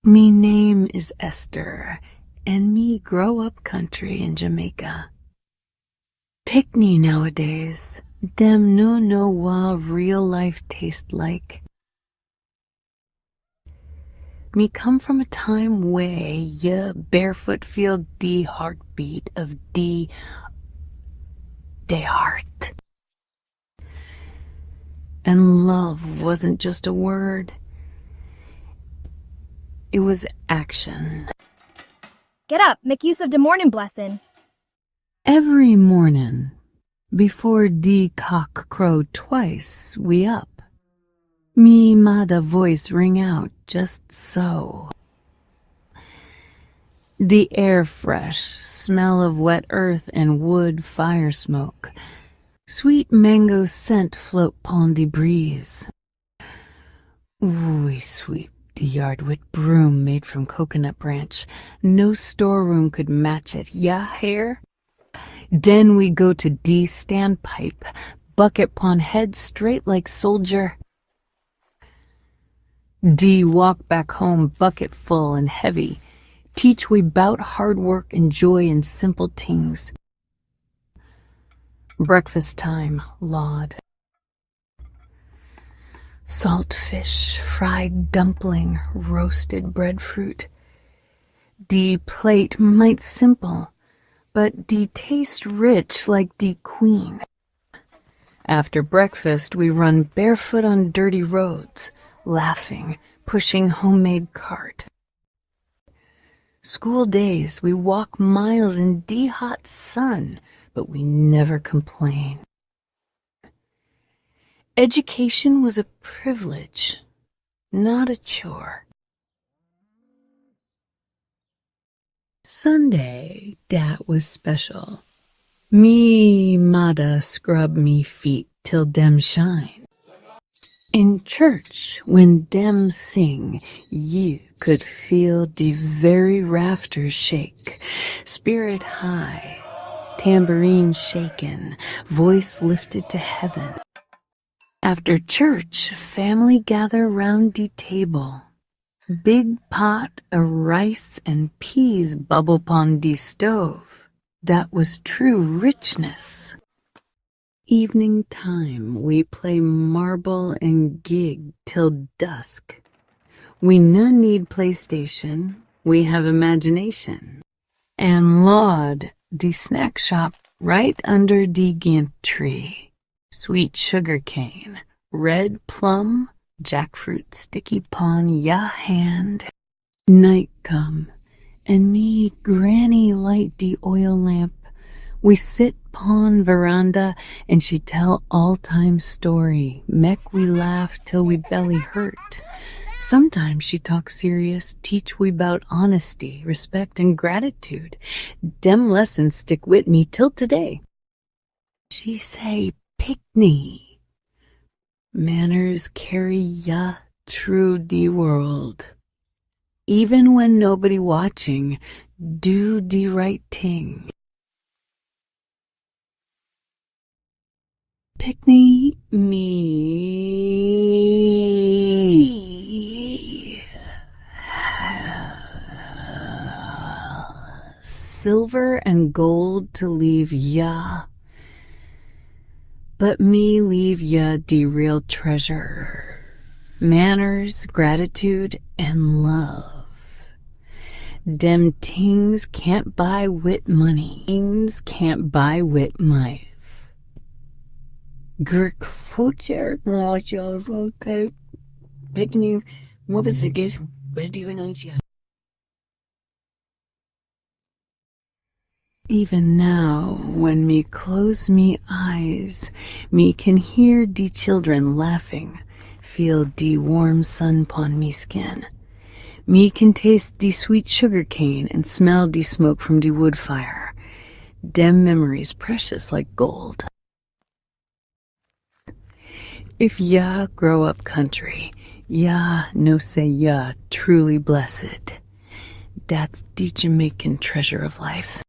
Me name is Esther, and me grow up country in Jamaica. Pickney nowadays, dem no know what real life taste like. Me come from a time where ya barefoot feel the heartbeat of the heart. And love wasn't just a word. It was action. Get up, make use of de morning blessing. Every morning, before the cock crow twice, we up. Me mada voice ring out just so. The air fresh, smell of wet earth and wood fire smoke. Sweet mango scent float pon the breeze. We sweep the yard with broom made from coconut branch. No storeroom could match it, ya hear? Den we go to D standpipe, bucket pon head straight like soldier. D walk back home bucket full and heavy. Teach we bout hard work and joy in simple things. Breakfast time, Laud. Salt fish, fried dumpling, roasted breadfruit. The plate might simple, but the taste rich like the queen. After breakfast, we run barefoot on dirty roads, laughing, pushing homemade cart. School days, we walk miles in the hot sun, but we never complain. Education was a privilege, not a chore. Sunday, dat was special. Me mada scrub me feet till dem shine. In church, when dem sing, you could feel the very rafters shake. Spirit high, tambourine shaken, voice lifted to heaven. After church, family gather round the table. Big pot of rice and peas bubble pon the stove. That was true richness. Evening time, we play marble and gig till dusk. We no need PlayStation, we have imagination. And Laud, the snack shop right under the gant tree. Sweet sugar cane, red plum, jackfruit sticky pon ya hand. Night come, and me granny light the oil lamp. We sit pon veranda, and she tell all-time story. Mek we laugh till we belly hurt. Sometimes she talk serious, teach we bout honesty, respect, and gratitude. Dem lessons stick with me till today. She say, Pickney. Manners carry ya through the world. Even when nobody watching, do the right thing. Pickney me. Silver and gold to leave ya. But me leave ya the real treasure. Manners, gratitude, and love. Dem tings can't buy wit money. Tings can't buy wit might. Girk future was your okay. Picking what was the guess? Where's the pronunciation? Even now, when me close me eyes, me can hear de children laughing, feel de warm sun pon me skin. Me can taste de sweet sugar cane and smell de smoke from de wood fire. Dem memories precious like gold. If ya grow up country, ya no say ya truly blessed. That's the Jamaican treasure of life.